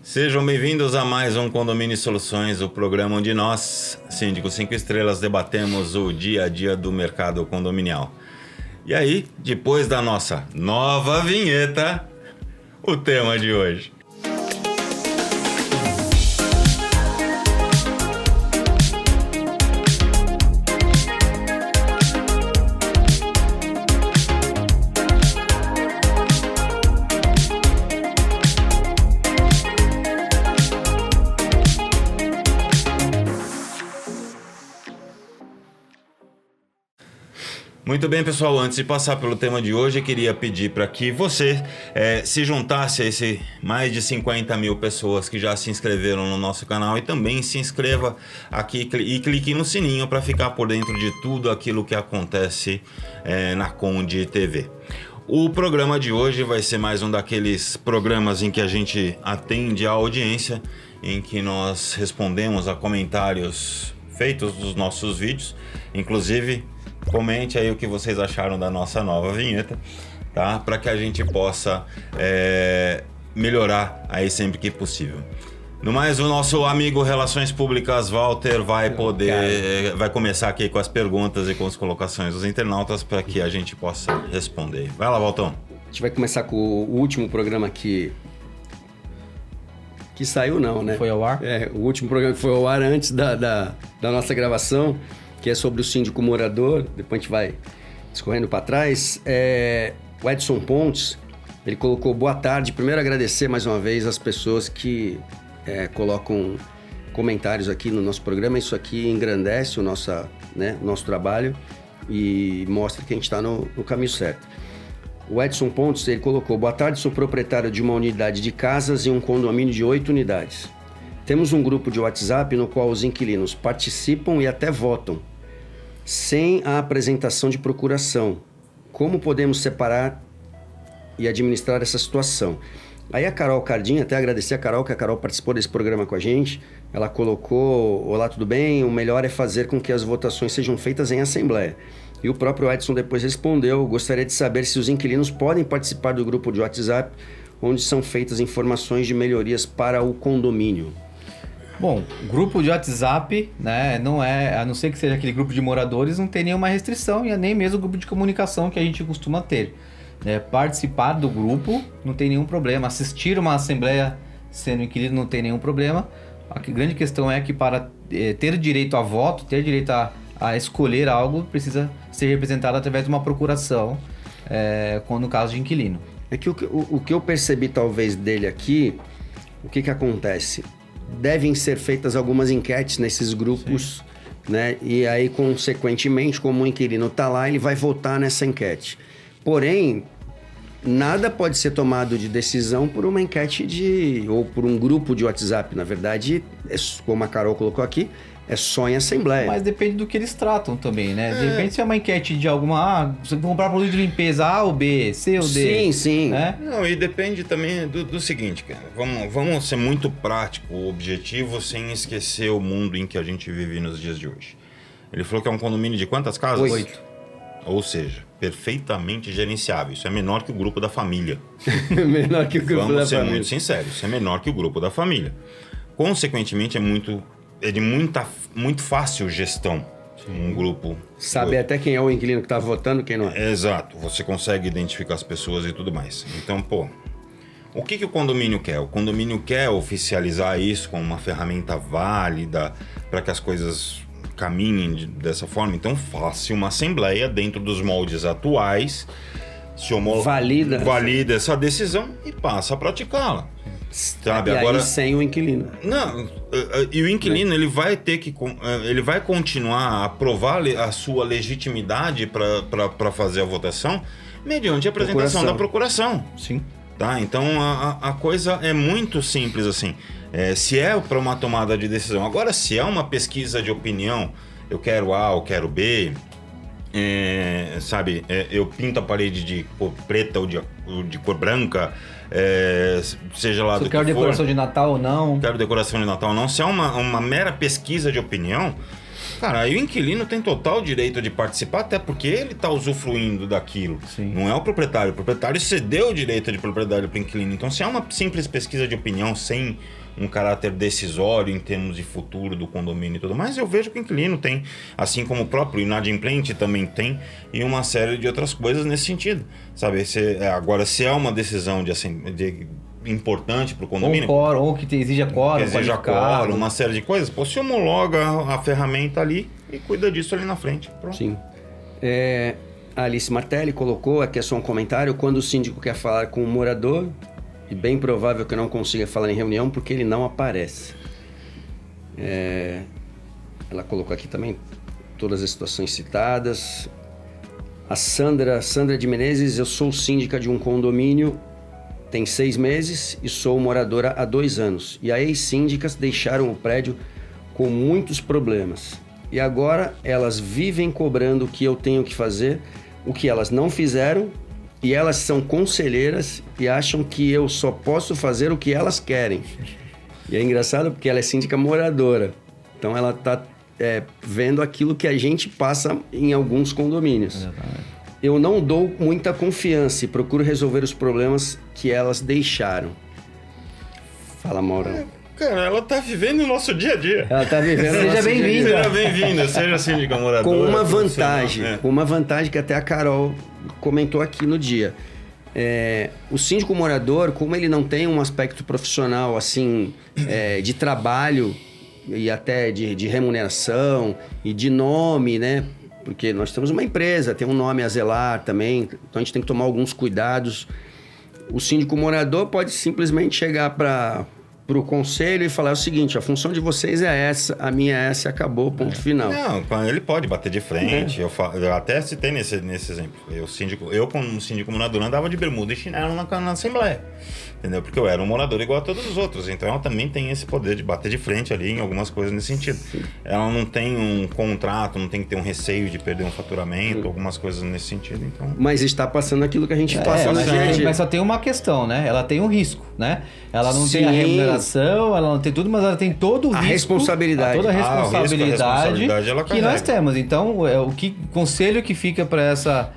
Sejam bem-vindos a mais um Condomínio Soluções, o programa onde nós, Síndico 5 Estrelas, debatemos o dia a dia do mercado condominial. E aí, depois da nossa nova vinheta, o tema de hoje. Muito bem, pessoal, antes de passar pelo tema de hoje, eu queria pedir para que você se juntasse a esse mais de 50 mil pessoas que já se inscreveram no nosso canal e também se inscreva aqui e clique no sininho para ficar por dentro de tudo aquilo que acontece na Conde TV. O programa de hoje vai ser mais um daqueles programas em que a gente atende a audiência, em que nós respondemos a comentários feitos dos nossos vídeos, inclusive... Comente aí o que vocês acharam da nossa nova vinheta, tá? Para que a gente possa melhorar aí sempre que possível. No mais, o nosso amigo Relações Públicas, Walter, vai começar aqui com as perguntas e com as colocações dos internautas para que a gente possa responder. Vai lá, Waltão. A gente vai começar com o último programa que saiu, não, né? Foi ao ar? O último programa que foi ao ar antes da nossa gravação, que é sobre o síndico morador. Depois a gente vai escorrendo para trás. O Edson Pontes, ele colocou boa tarde. Primeiro agradecer mais uma vez as pessoas que colocam comentários aqui no nosso programa. Isso aqui engrandece o nosso trabalho e mostra que a gente está no caminho certo. O Edson Pontes, ele colocou: boa tarde, sou proprietário de uma unidade de casas e um condomínio de 8 unidades. Temos um grupo de WhatsApp no qual os inquilinos participam e até votam, sem a apresentação de procuração. Como podemos separar e administrar essa situação? Aí a Carol Cardinha, até agradecer a Carol, que a Carol participou desse programa com a gente, ela colocou: olá, tudo bem? O melhor é fazer com que as votações sejam feitas em assembleia. E o próprio Edson depois respondeu: gostaria de saber se os inquilinos podem participar do grupo de WhatsApp, onde são feitas informações de melhorias para o condomínio. Bom, grupo de WhatsApp, né, não é, a não ser que seja aquele grupo de moradores, não tem nenhuma restrição e nem mesmo o grupo de comunicação que a gente costuma ter. Participar do grupo não tem nenhum problema, assistir uma assembleia sendo inquilino não tem nenhum problema. A grande questão é que para ter direito a voto, ter direito a escolher algo, precisa ser representado através de uma procuração, no caso de inquilino. É que o que eu percebi talvez dele aqui, o que acontece? Devem ser feitas algumas enquetes nesses grupos, né? E aí, consequentemente, como o inquilino está lá, ele vai votar nessa enquete. Porém, nada pode ser tomado de decisão por uma enquete ou por um grupo de WhatsApp. Na verdade, como a Carol colocou aqui, é só em assembleia. Mas depende do que eles tratam também, né? De repente, se é uma enquete de alguma... você vai comprar produto de limpeza A ou B, C ou D. Sim. Né? Não, e depende também do seguinte, cara. Vamos ser muito prático, objetivo, sem esquecer o mundo em que a gente vive nos dias de hoje. Ele falou que é um condomínio de quantas casas? 8. Ou seja, perfeitamente gerenciável. Isso é menor que o grupo da família. Menor que o grupo da família. Vamos ser muito sinceros. Isso é menor que o grupo da família. Consequentemente, é de muito fácil gestão. Um grupo... Sabe até quem é o inquilino que está votando, quem não é. Exato. Você consegue identificar as pessoas e tudo mais. Então, o que o condomínio quer? O condomínio quer oficializar isso como uma ferramenta válida para que as coisas caminhem dessa forma. Então, faça uma assembleia dentro dos moldes atuais, valida essa decisão e passa a praticá-la. Sabe? E agora, aí sem o inquilino. Não, e o inquilino ele vai continuar a provar a sua legitimidade para fazer a votação mediante a apresentação da procuração. Sim. Tá? Então a coisa é muito simples assim. Se é para uma tomada de decisão. Agora, se é uma pesquisa de opinião, eu quero A, eu quero B, eu pinto a parede de cor preta ou de cor branca, seja lá do que for. Quero decoração de Natal ou não. Quero decoração de Natal ou não. Se é uma mera pesquisa de opinião, Cara, aí o inquilino tem total direito de participar, até porque ele está usufruindo daquilo. Sim. Não é o proprietário. O proprietário cedeu o direito de propriedade para o inquilino. Então, se é uma simples pesquisa de opinião, sem um caráter decisório em termos de futuro do condomínio e tudo mais, eu vejo que o inquilino tem, assim como o próprio inadimplente também tem, e uma série de outras coisas nesse sentido. Sabe? Agora, se é uma decisão importante para o condomínio... Ou que exija quórum, uma série de coisas. Pô, se homologa a ferramenta ali e cuida disso ali na frente. Pronto. Sim. A Alice Martelli colocou, aqui é só um comentário, quando o síndico quer falar com o morador, e bem provável que eu não consiga falar em reunião porque ele não aparece. Ela colocou aqui também todas as situações citadas. A Sandra de Menezes, eu sou síndica de um condomínio, tem 6 meses e sou moradora há 2 anos. E as ex-síndicas deixaram o prédio com muitos problemas. E agora elas vivem cobrando o que eu tenho que fazer, o que elas não fizeram, e elas são conselheiras e acham que eu só posso fazer o que elas querem. E é engraçado porque ela é síndica moradora. Então ela está vendo aquilo que a gente passa em alguns condomínios. Exatamente. Eu não dou muita confiança e procuro resolver os problemas que elas deixaram. Fala, Maurão. Cara, ela tá vivendo o nosso dia a dia. Ela tá vivendo o Seja nosso dia a dia. bem-vinda. Seja bem-vinda, seja síndica moradora. Com uma profissional, vantagem que até a Carol comentou aqui no dia. O síndico morador, como ele não tem um aspecto profissional assim, de trabalho e até de remuneração e de nome, né? Porque nós temos uma empresa, tem um nome a zelar também, então a gente tem que tomar alguns cuidados. O síndico morador pode simplesmente chegar para o conselho e falar o seguinte: a função de vocês é essa, a minha é essa, acabou, ponto final. Não, ele pode bater de frente. Eu até citei nesse exemplo. Eu, como síndico morador, andava de bermuda e chinelo na Assembleia. Entendeu? Porque eu era um morador igual a todos os outros. Então ela também tem esse poder de bater de frente ali em algumas coisas nesse sentido. Sim. Ela não tem um contrato, não tem que ter um receio de perder um faturamento, algumas coisas nesse sentido. Então... Mas está passando aquilo que a gente passa no dia a dia. Mas só tem uma questão, né? Ela tem um risco, né? Ela não tem a remuneração, ela não tem tudo, mas ela tem todo o risco. Responsabilidade. Toda a responsabilidade ela que nós temos. Então, o conselho que fica para essa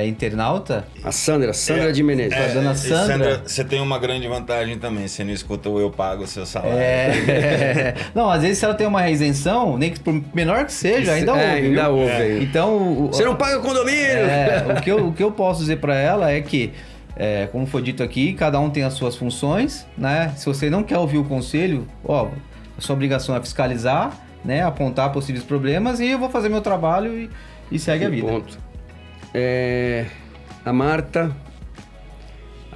internauta... A Sandra de Menezes. A dona Sandra... Você tem uma grande vantagem também, você não escuta o eu pago o seu salário. Não, às vezes se ela tem uma isenção, nem que por menor que seja, ainda ouve. Ainda ouve. Então... Você não paga o condomínio! O que eu posso dizer para ela é que, como foi dito aqui, cada um tem as suas funções, né? Se você não quer ouvir o conselho, a sua obrigação é fiscalizar, né? Apontar possíveis problemas e eu vou fazer meu trabalho e segue a vida. Ponto. A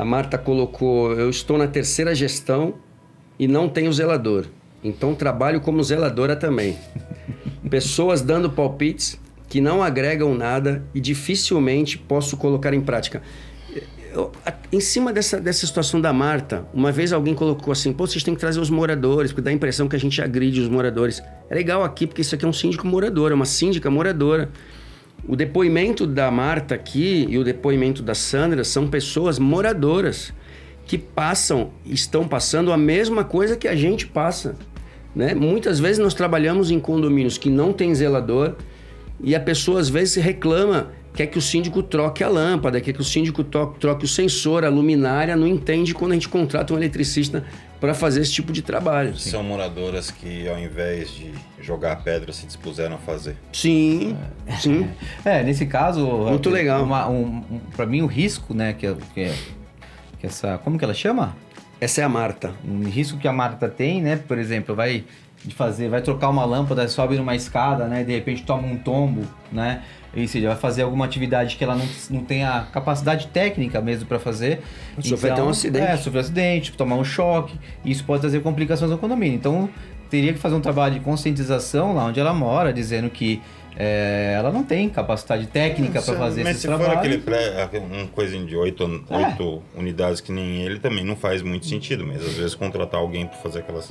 Marta colocou: eu estou na 3ª gestão e não tenho zelador, então trabalho como zeladora também. Pessoas dando palpites que não agregam nada e dificilmente posso colocar em prática. Em cima dessa situação da Marta, uma vez alguém colocou assim: pô, vocês têm que trazer os moradores, porque dá a impressão que a gente agride os moradores. É legal aqui, porque isso aqui é um síndico morador, é uma síndica moradora. O depoimento da Marta aqui e o depoimento da Sandra são pessoas moradoras que estão passando a mesma coisa que a gente passa, né? Muitas vezes nós trabalhamos em condomínios que não tem zelador e a pessoa às vezes reclama, quer que o síndico troque a lâmpada, quer que o síndico troque o sensor, a luminária, não entende quando a gente contrata um eletricista para fazer esse tipo de trabalho. São moradoras que, ao invés de jogar pedra, se dispuseram a fazer. Sim. Nesse caso... Muito legal. Para mim, o risco, né, que essa... Como que ela chama? Essa é a Marta. Um risco que a Marta tem, né? Por exemplo, vai trocar uma lâmpada, sobe numa escada, né? De repente toma um tombo, né? Ou seja, vai fazer alguma atividade que ela não tem a capacidade técnica mesmo para fazer. Sofrer até um acidente. Sofrer um acidente, tomar um choque. Isso pode trazer complicações no condomínio. Então, teria que fazer um trabalho de conscientização lá onde ela mora, dizendo que ela não tem capacidade técnica para fazer esse trabalho. Mas se for uma coisinha de 8 unidades que nem ele, também não faz muito sentido mesmo. Às vezes contratar alguém para fazer aquelas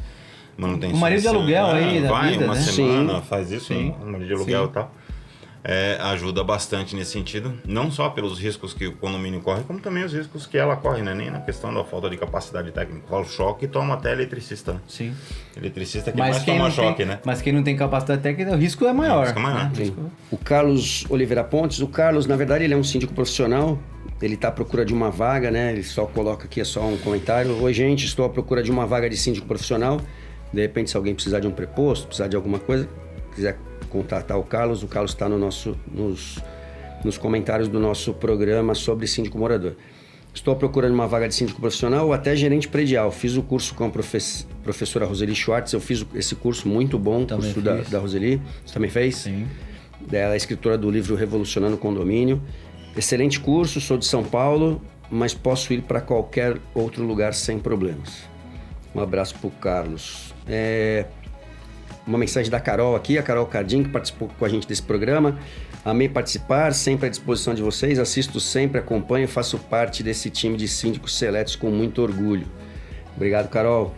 manutenções. O marido de aluguel aí da vai vida, uma né? semana, Sim. faz isso, Sim. um marido de aluguel e tal. ajuda bastante nesse sentido, não só pelos riscos que o condomínio corre, como também os riscos que ela corre, né? Nem na questão da falta de capacidade técnica. Rola choque e toma até eletricista, né? Sim. Eletricista que mais toma choque, né? Mas quem não tem capacidade técnica, o risco é maior. O risco é maior. O Carlos Oliveira Pontes, o Carlos, na verdade, ele é um síndico profissional, ele está à procura de uma vaga, né? Ele só coloca aqui, é só um comentário. Oi, gente, estou à procura de uma vaga de síndico profissional. De repente, se alguém precisar de um preposto, precisar de alguma coisa, quiser contatar o Carlos está nos comentários do nosso programa sobre síndico morador. Estou à procura de uma vaga de síndico profissional ou até gerente predial. Fiz o curso com a professora Roseli Schwartz, eu fiz esse curso muito bom, também curso da Roseli. Você também fez? Sim. Ela é escritora do livro Revolucionando o Condomínio. Excelente curso, sou de São Paulo, mas posso ir para qualquer outro lugar sem problemas. Um abraço para o Carlos. Uma mensagem da Carol aqui, a Carol Cardim, que participou com a gente desse programa. Amei participar, sempre à disposição de vocês, assisto sempre, acompanho, faço parte desse time de síndicos seletos com muito orgulho. Obrigado, Carol.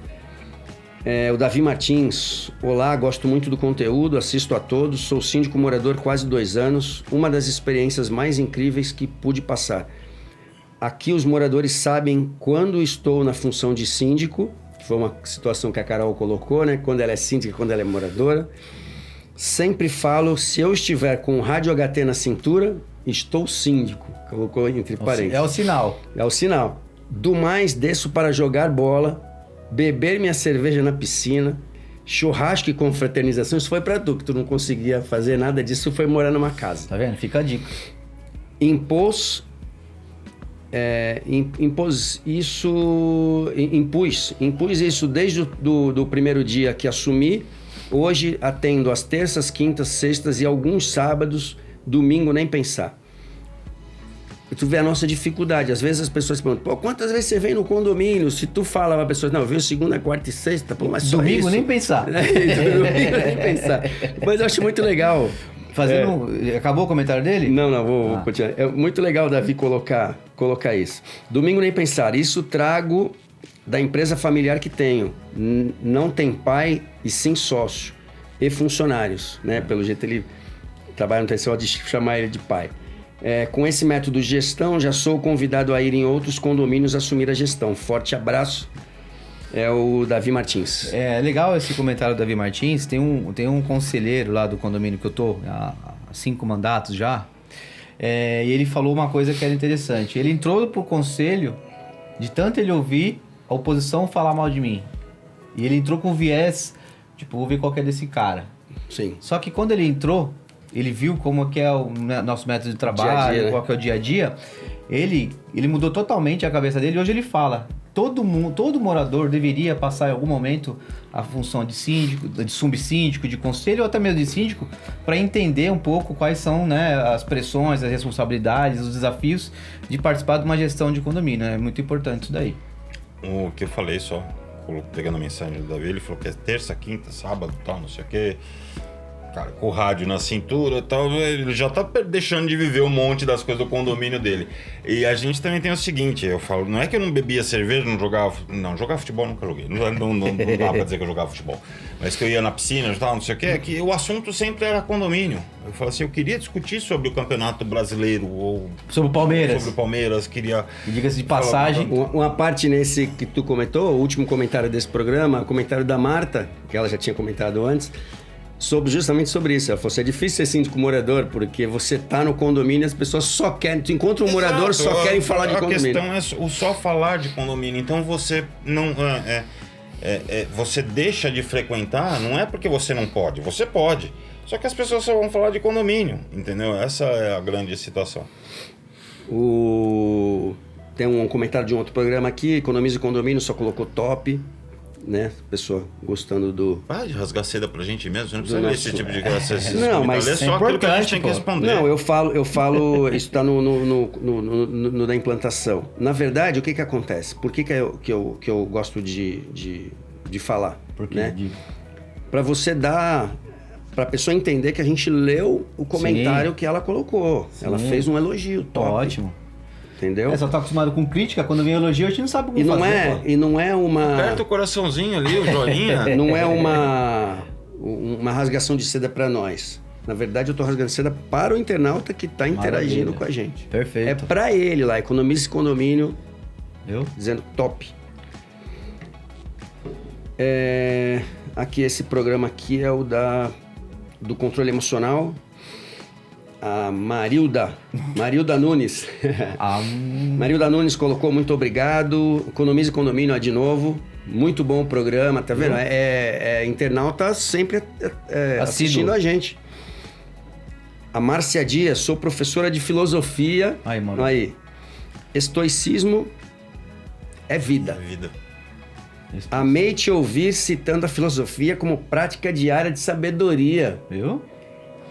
O Davi Martins, olá, gosto muito do conteúdo, assisto a todos, sou síndico morador quase 2 anos, uma das experiências mais incríveis que pude passar. Aqui os moradores sabem quando estou na função de síndico, que foi uma situação que a Carol colocou, né? Quando ela é síndica, quando ela é moradora. Sempre falo, se eu estiver com o rádio HT na cintura, estou síndico. Colocou entre parênteses. É o sinal. É o sinal. Do mais, desço para jogar bola, beber minha cerveja na piscina, churrasco e confraternização. Isso foi para tu, que tu não conseguia fazer nada disso, foi morar numa casa. Tá vendo? Fica a dica. Impus isso desde do primeiro dia que assumi. Hoje atendo às terças, quintas, sextas e alguns sábados, domingo nem pensar. E tu vê a nossa dificuldade. Às vezes as pessoas perguntam, pô, quantas vezes você vem no condomínio? Se tu fala pra pessoa, não, eu venho segunda, quarta e sexta, pô, mas só domingo isso. Nem pensar. Domingo nem pensar. Mas eu acho muito legal. Acabou o comentário dele? Não, vou continuar. É muito legal, Davi, colocar isso. Domingo nem pensar. Isso trago da empresa familiar que tenho. Não tem pai e sim sócio e funcionários, né? Pelo jeito ele trabalha, não tem só de chamar ele de pai. Com esse método de gestão, já sou convidado a ir em outros condomínios assumir a gestão. Forte abraço. É o Davi Martins. É legal esse comentário do Davi Martins. Tem um conselheiro lá do condomínio que eu tô há 5 mandatos já. E ele falou uma coisa que era interessante. Ele entrou pro conselho, de tanto ele ouvir a oposição falar mal de mim. E ele entrou com viés, tipo, vou ver qual que é desse cara. Sim. Só que quando ele entrou, ele viu como que é o nosso método de trabalho, dia-a-dia, né? qual que é o dia a dia. Ele mudou totalmente a cabeça dele. Hoje ele fala, todo morador deveria passar em algum momento a função de síndico, de subsíndico, de conselho ou até mesmo de síndico, para entender um pouco quais são, né, as pressões, as responsabilidades, os desafios de participar de uma gestão de condomínio. É muito importante isso daí. O que eu falei só, pegando a mensagem do Davi, ele falou que é terça, quinta, sábado, tal, não sei o quê. Cara, com o rádio na cintura e tal, ele já tá deixando de viver um monte das coisas do condomínio dele. E a gente também tem o seguinte, eu falo, não é que eu não bebia cerveja, jogar futebol nunca joguei, não dá pra dizer que eu jogava futebol, mas que eu ia na piscina e tal, não sei o quê, que o assunto sempre era condomínio. Eu falo assim, eu queria discutir sobre o Campeonato Brasileiro, ou sobre o Palmeiras, queria... E diga-se de passagem... Uma parte nesse que tu comentou, o último comentário desse programa, o comentário da Marta, que ela já tinha comentado antes, justamente sobre isso. Ela falou, é difícil ser síndico morador, porque você tá no condomínio e as pessoas só querem... Tu encontra um morador, só querem falar de condomínio. A questão é o só falar de condomínio. Então você não... você deixa de frequentar, não é porque você não pode. Você pode. Só que as pessoas só vão falar de condomínio, entendeu? Essa é a grande situação. Tem um comentário de um outro programa aqui, Economiza e Condomínio, só colocou top, né? Pessoa gostando do... Vai de rasgar seda pra gente mesmo, você não precisa ler esse tipo de graça. Não, mas é só aquilo que a gente tem que responder. Não, eu falo isso está no da implantação. Na verdade, o que acontece? Por que eu gosto de falar? Porque né? Para você dar... Para a pessoa entender que a gente leu o comentário que ela colocou. Sim. Ela fez um elogio top. Ótimo. Entendeu? Só tá acostumado com crítica, quando vem elogio a gente não sabe como fazer. E não é uma... Aperta o coraçãozinho ali, o joinha. Não é uma rasgação de seda para nós. Na verdade, eu tô rasgando seda para o internauta que tá interagindo com a gente. Perfeito. É para ele lá, Economize Condomínio, Viu? dizendo top. Aqui, esse programa aqui é o do controle emocional. A Marilda Nunes. Marilda Nunes colocou muito obrigado. Economize Condomínio de novo. Muito bom o programa, tá vendo? Internauta sempre assistindo a gente. A Márcia Dias, sou professora de filosofia. Aí, mano. Aí. Estoicismo é vida. É vida. Amei te ouvir citando a filosofia como prática diária de sabedoria. Viu?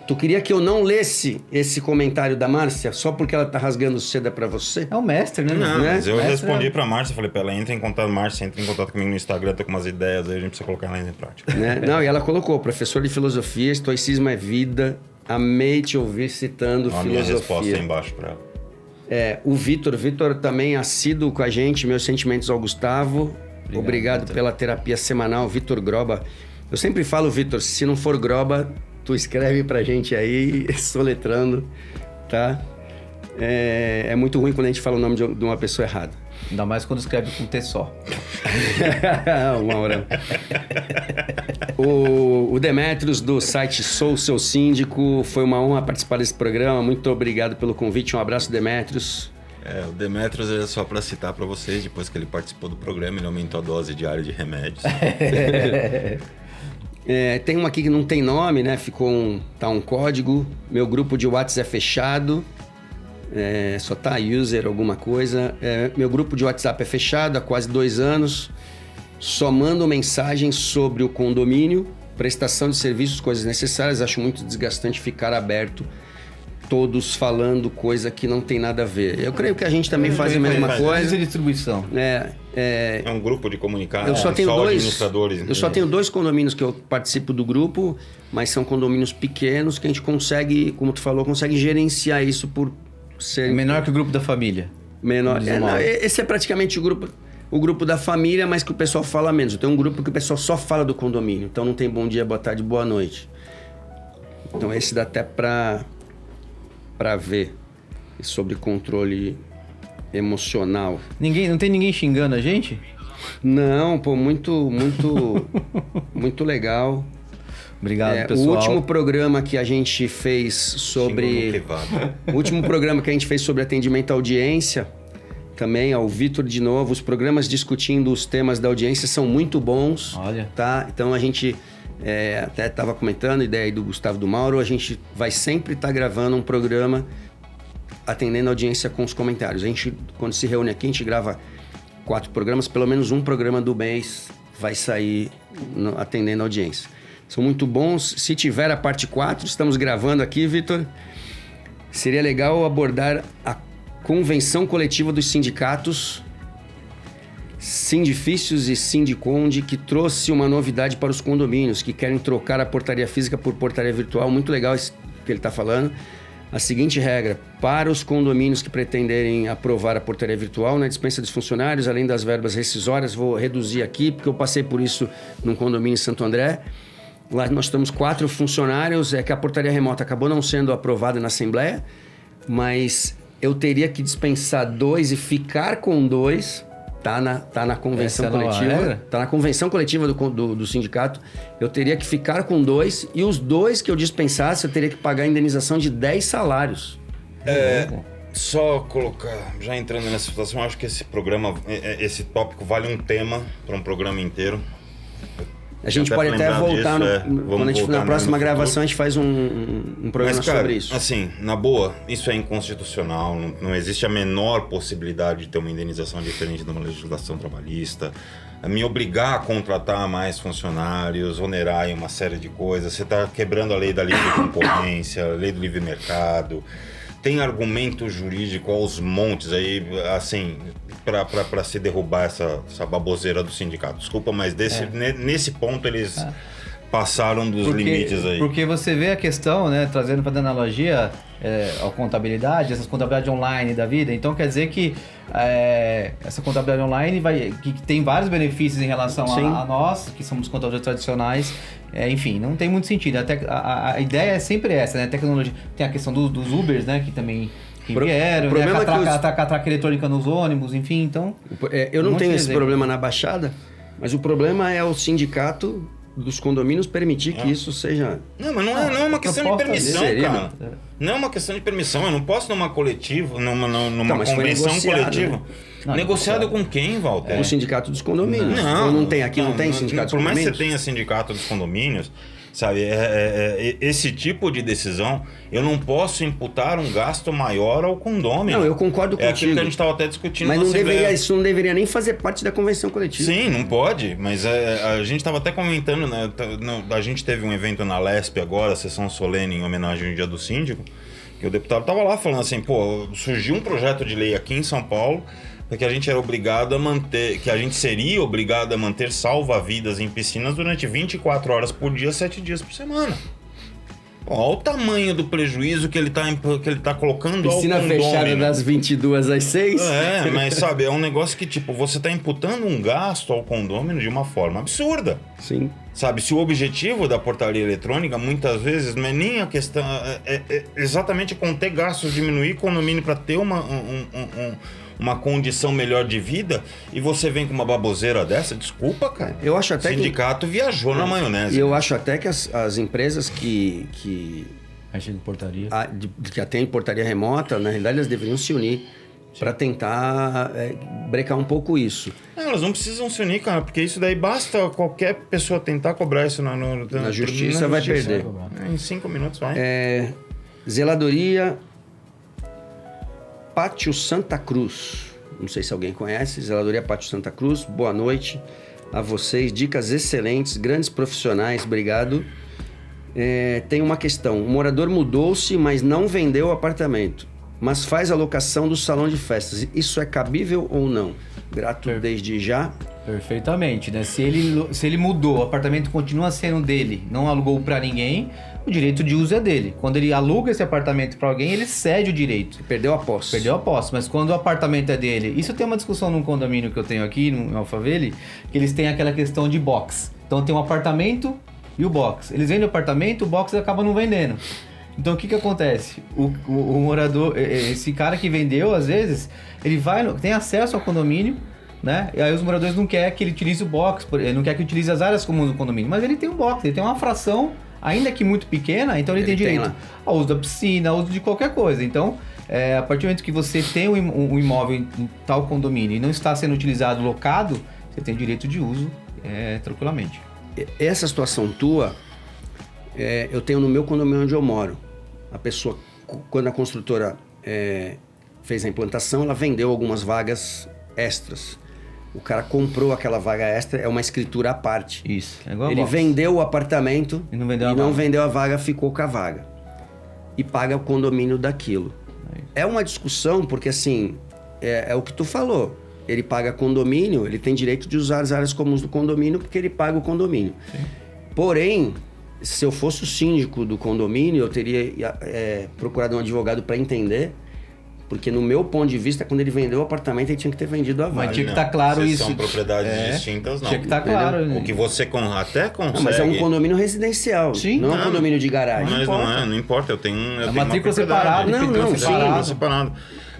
Tu queria que eu não lesse esse comentário da Márcia só porque ela tá rasgando seda pra você? É o mestre, né? Não, Né? mas eu Essa respondi pra Márcia, falei pra ela, entra em contato, Márcia, entra em contato comigo no Instagram, tô com umas ideias aí, a gente precisa colocar elas em prática. Né? Não, e ela colocou, professor de filosofia, estoicismo é vida, amei te ouvir citando A minha resposta aí filosofia. embaixo pra ela. O Vitor também assíduo com a gente, meus sentimentos ao Gustavo. Obrigado Vitor. pela terapia semanal, Vitor Groba. Eu sempre falo, Vitor, se não for Groba, tu escreve pra gente aí, soletrando, tá? É muito ruim quando a gente fala o nome de uma pessoa errada. Ainda mais quando escreve com T só. Uma hora. O Demetrios do site Sou Seu Síndico, foi uma honra participar desse programa. Muito obrigado pelo convite. Um abraço, Demetrios. O Demetrios é só pra citar pra vocês, depois que ele participou do programa, ele aumentou a dose diária de remédios. Tem uma aqui que não tem nome, né? Tá um código. Meu grupo de WhatsApp é fechado. Só tá user alguma coisa. Meu grupo de WhatsApp é fechado há quase 2 anos. Só mando mensagens sobre o condomínio, prestação de serviços, coisas necessárias. Acho muito desgastante ficar aberto, todos falando coisa que não tem nada a ver. Eu creio que a gente também faz a mesma coisa. Distribuição. É um grupo de comunicação, Eu só tenho administradores. Eu só tenho 2 condomínios que eu participo do grupo, mas são condomínios pequenos que a gente consegue, como tu falou, consegue gerenciar isso por ser Menor que o grupo da família. menor. Esse é praticamente o grupo da família, mas que o pessoal fala menos. Eu tenho um grupo que o pessoal só fala do condomínio, então não tem bom dia, boa tarde, boa noite. Então esse dá até para ver sobre controle emocional. Não tem ninguém xingando a gente? Não, pô, muito legal. Obrigado, pessoal. O último programa que a gente fez sobre... O último programa que a gente fez sobre atendimento à audiência, também ao Vitor de novo. Os programas discutindo os temas da audiência são muito bons. Olha. Tá? Então a gente até estava comentando, ideia aí do Gustavo do Mauro, a gente vai sempre estar gravando um programa atendendo a audiência com os comentários. A gente, quando se reúne aqui, a gente grava 4 programas, pelo menos um programa do mês vai sair atendendo a audiência. São muito bons. Se tiver a parte 4, estamos gravando aqui, Vitor. Seria legal abordar a convenção coletiva dos sindicatos, Sindifícios e Sindiconde, que trouxe uma novidade para os condomínios, que querem trocar a portaria física por portaria virtual. Muito legal isso que ele está falando. A seguinte regra: para os condomínios que pretenderem aprovar a portaria virtual, na dispensa dos funcionários, além das verbas rescisórias, vou reduzir aqui, porque eu passei por isso num condomínio em Santo André. Lá nós temos 4 funcionários, que a portaria remota acabou não sendo aprovada na Assembleia, mas eu teria que dispensar 2 e ficar com 2, tá na convenção coletiva. Tá na convenção coletiva do sindicato. Eu teria que ficar com 2 e os 2 que eu dispensasse, eu teria que pagar a indenização de 10 salários. Só colocar, já entrando nessa situação, acho que esse programa, esse tópico vale um tema para um programa inteiro. A gente pode até voltar, na próxima gravação a gente faz um programa sobre isso. Assim, na boa, isso é inconstitucional, não existe a menor possibilidade de ter uma indenização diferente de uma legislação trabalhista. Me obrigar a contratar mais funcionários, onerar em uma série de coisas, você está quebrando a lei da livre concorrência, a lei do livre mercado. Tem argumento jurídico aos montes aí, assim, para se derrubar essa baboseira do sindicato. Desculpa, mas nesse ponto eles passaram dos limites aí. Porque você vê a questão, né, trazendo para a analogia, a contabilidade, essas contabilidades online da vida. Então quer dizer que essa contabilidade online que tem vários benefícios em relação a nós, que somos contadores tradicionais. Enfim, não tem muito sentido. A ideia é sempre essa, né? A tecnologia. Tem a questão dos Ubers, né? Que também vieram, né? A catraca eletrônica nos ônibus, enfim, então... eu não tenho esse problema na Baixada, mas o problema é o sindicato dos condomínios permitir que isso seja... Não, mas não é uma questão de permissão, cara. Não é uma questão de permissão. Eu não posso numa coletiva, numa convenção coletiva. Né? Negociado com quem, Walter? O sindicato dos condomínios. Não tem sindicato dos condomínios? Por mais que você tenha sindicato dos condomínios, sabe, esse tipo de decisão, eu não posso imputar um gasto maior ao condômino. Não, eu concordo contigo. É aquilo que a gente estava até discutindo. Mas isso não deveria nem fazer parte da convenção coletiva. Sim, não pode, mas a gente estava até comentando, né? A gente teve um evento na LESP agora, sessão solene em homenagem ao Dia do Síndico, que o deputado estava lá falando assim, surgiu um projeto de lei aqui em São Paulo, porque a gente era obrigado a manter, que a gente seria obrigado a manter salva-vidas em piscinas durante 24 horas por dia, 7 dias por semana. Olha o tamanho do prejuízo que ele tá colocando Piscina ao condomínio. Fechada das 22 às 6. Mas sabe, é um negócio que você tá imputando um gasto ao condômino de uma forma absurda. Sim. Sabe, se o objetivo da portaria eletrônica, muitas vezes, não é nem a questão... É exatamente conter gastos, diminuir o condomínio para ter uma condição melhor de vida, e você vem com uma baboseira dessa, desculpa, cara. Eu acho até o sindicato viajou na maionese. E eu acho até que as empresas que portaria. Que atendem portaria remota, na realidade, elas deveriam se unir para tentar brecar um pouco isso. Elas não precisam se unir, cara, porque isso daí basta qualquer pessoa tentar cobrar isso na justiça, vai perder. Em 5 minutos vai. Zeladoria Pátio Santa Cruz. Não sei se alguém conhece. Zeladoria Pátio Santa Cruz. Boa noite a vocês. Dicas excelentes, grandes profissionais. Obrigado. Tem uma questão. O morador mudou-se, mas não vendeu o apartamento, mas faz a locação do salão de festas. Isso é cabível ou não? Grato desde já. Perfeitamente, né? Se ele mudou, o apartamento continua sendo dele, não alugou para ninguém, o direito de uso é dele. Quando ele aluga esse apartamento para alguém, ele cede o direito. Perdeu a posse. Mas quando o apartamento é dele... Isso tem uma discussão num condomínio que eu tenho aqui, no Alphaville, que eles têm aquela questão de box. Então tem um apartamento e o box. Eles vendem o apartamento, o box acaba não vendendo. Então o que acontece? O morador, esse cara que vendeu, às vezes, ele tem acesso ao condomínio, né? E aí os moradores não querem que ele utilize o box, ele não quer que utilize as áreas comuns do condomínio, mas ele tem um box, ele tem uma fração, ainda que muito pequena, então ele tem direito ao uso da piscina, ao uso de qualquer coisa. Então, a partir do momento que você tem um imóvel em tal condomínio e não está sendo utilizado, locado, você tem direito de uso tranquilamente. Essa situação tua, eu tenho no meu condomínio onde eu moro. A pessoa, quando a construtora fez a implantação, ela vendeu algumas vagas extras. O cara comprou aquela vaga extra, é uma escritura à parte. Isso, é igual ele vendeu o apartamento e não vendeu a vaga, ficou com a vaga. E paga o condomínio daquilo. É uma discussão, porque assim, é o que tu falou. Ele paga condomínio, ele tem direito de usar as áreas comuns do condomínio porque ele paga o condomínio. Sim. Porém, se eu fosse o síndico do condomínio, eu teria procurado um advogado para entender, porque no meu ponto de vista, quando ele vendeu o apartamento, ele tinha que ter vendido a vaga. Mas tinha que estar claro isso. São propriedades distintas, não. Tinha que estar claro. O que você até consegue... Não, mas é um condomínio residencial, não é um condomínio de garagem. Mas não importa, eu tenho matrícula separada. Matrícula separada.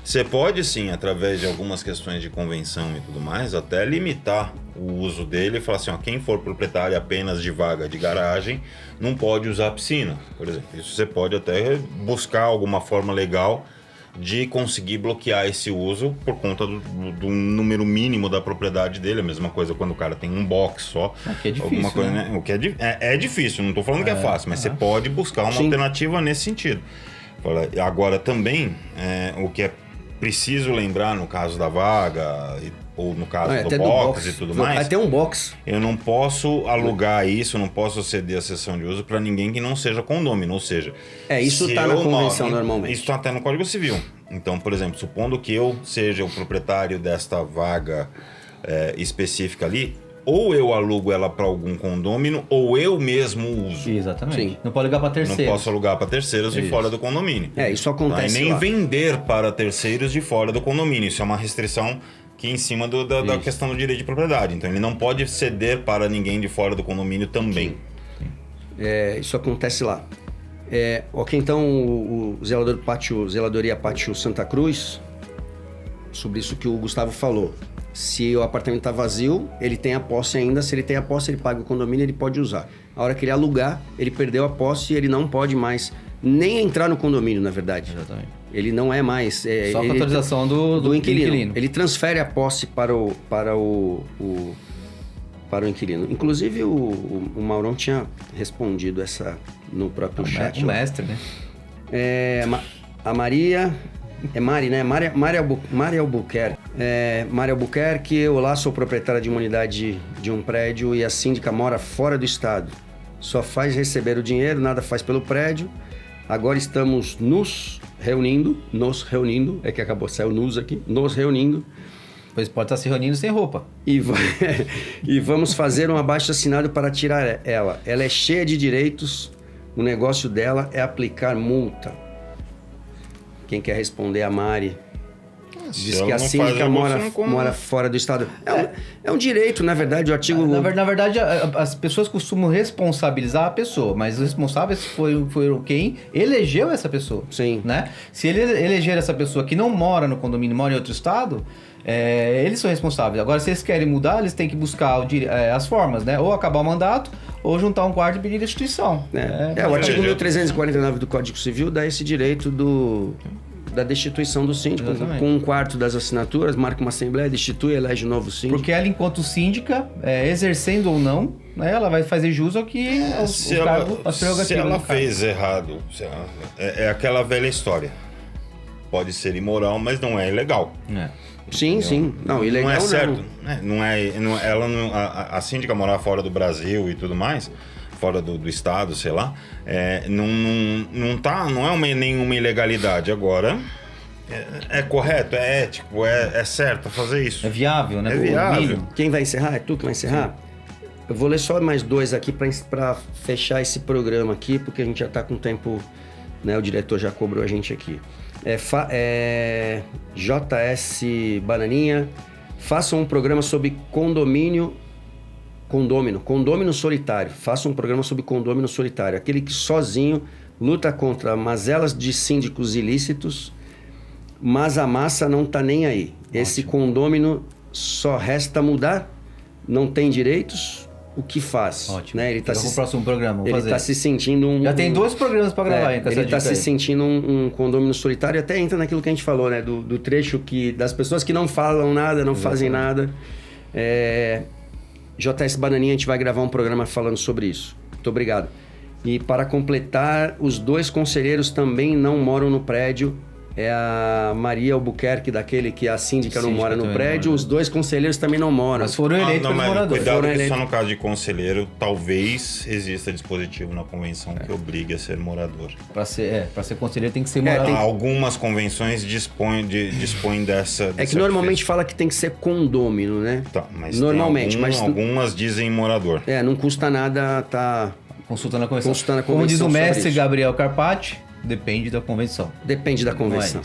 Você pode sim, através de algumas questões de convenção e tudo mais, até limitar o uso dele e falar assim, quem for proprietário apenas de vaga de garagem não pode usar a piscina, por exemplo. Isso você pode até buscar alguma forma legal de conseguir bloquear esse uso por conta do número mínimo da propriedade dele. A mesma coisa quando o cara tem um box só. Que é difícil, alguma coisa, né? O que é difícil, não estou falando que é fácil, mas você pode buscar uma alternativa nesse sentido. Agora também, o que é preciso lembrar no caso da vaga ou no caso do box e tudo mais. Vai ter um box. Eu não posso alugar isso, não posso ceder a cessão de uso para ninguém que não seja condômino, ou seja... isso está na convenção normalmente. Isso está até no Código Civil. Então, por exemplo, supondo que eu seja o proprietário desta vaga específica ali, ou eu alugo ela para algum condômino, ou eu mesmo uso. Exatamente. Sim. Não pode alugar para Não terceiros. posso alugar para terceiros de fora do condomínio. Isso acontece E nem lá. vender para terceiros de fora do condomínio. Isso é uma restrição que em cima da questão do direito de propriedade. Então ele não pode ceder para ninguém de fora do condomínio também. Isso acontece lá. Ok, então o Zeladoria Pátio Santa Cruz, sobre isso que o Gustavo falou. Se o apartamento está vazio, ele tem a posse ainda. Se ele tem a posse, ele paga o condomínio, ele pode usar. A hora que ele alugar, ele perdeu a posse e ele não pode mais nem entrar no condomínio, na verdade. Exatamente. Ele não é mais... Só com autorização do inquilino. Ele transfere a posse para o inquilino. Inclusive, o Maurão tinha respondido essa no próprio chat. O mestre, né? A Maria... É Mari, né? Mari Albuquerque. Mari Albuquerque, olá, sou proprietária de uma unidade de um prédio e a síndica mora fora do estado. Só faz receber o dinheiro, nada faz pelo prédio. Agora estamos nos reunindo, que acabou, saiu nos aqui, nos reunindo. Pois pode estar se reunindo sem roupa. E vamos fazer um abaixo-assinado para tirar ela. Ela é cheia de direitos, o negócio dela é aplicar multa. Quem quer responder? A Mari. Diz que a síndica mora fora do estado. É um direito, na verdade, o artigo... Na verdade, as pessoas costumam responsabilizar a pessoa, mas os responsáveis foram quem elegeu essa pessoa. Sim. Né? Se ele eleger essa pessoa que não mora no condomínio, mora em outro estado, eles são responsáveis. Agora, se eles querem mudar, eles têm que buscar as formas, né? Ou acabar o mandato, ou juntar um quarto e pedir destituição. O artigo 1349 do Código Civil dá esse direito da destituição do síndico. Exatamente. Com um quarto das assinaturas, marca uma assembleia, destitui, elege um novo síndico. Porque ela, enquanto síndica, exercendo ou não, né, ela vai fazer jus ao que as prerrogativas. Se ela fez errado, é aquela velha história. Pode ser imoral, mas não é ilegal. Sim. Não, ilegal não é certo. A síndica morar fora do Brasil e tudo mais, fora do estado, sei lá, não é nenhuma ilegalidade. Agora, é correto, é ético, é certo fazer isso. É viável, né? É viável. Quem vai encerrar? É tu que vai encerrar? Sim. Eu vou ler só mais dois aqui para fechar esse programa aqui, porque a gente já está com tempo, né? O diretor já cobrou a gente aqui. JS Bananinha, façam um programa sobre condômino solitário. Faça um programa sobre condômino solitário. Aquele que sozinho luta contra mazelas de síndicos ilícitos, mas a massa não tá nem aí. Esse condômino só resta mudar, não tem direitos, o que faz? Ótimo. Né? Ele tá o próximo programa, ele está se sentindo Já tem 2 programas para gravar, hein? Ele está se sentindo um condômino solitário, até entra naquilo que a gente falou, né? Do trecho das pessoas que não falam nada, não fazem nada. JS Bananinha, a gente vai gravar um programa falando sobre isso. Muito obrigado. E para completar, os 2 conselheiros também não moram no prédio. É a Maria Albuquerque, daquele que a síndica não mora no prédio. Os 2 conselheiros também não moram. Mas foram eleitos pelos moradores. Cuidado que só no caso de conselheiro, talvez exista dispositivo na convenção que obrigue a ser morador. Para ser conselheiro tem que ser morador. Algumas convenções dispõem dessa... que normalmente fala que tem que ser condômino, né? Tá, mas normalmente, algumas dizem morador. Não custa nada tá consultando a convenção. Como diz o mestre Gabriel Carpati, depende da convenção. Depende da convenção.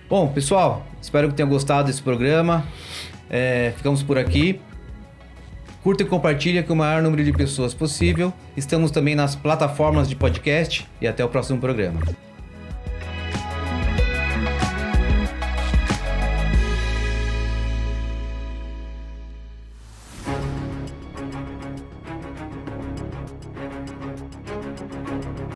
Bom, pessoal, espero que tenham gostado desse programa. Ficamos por aqui. Curta e compartilha com o maior número de pessoas possível. Estamos também nas plataformas de podcast e até o próximo programa.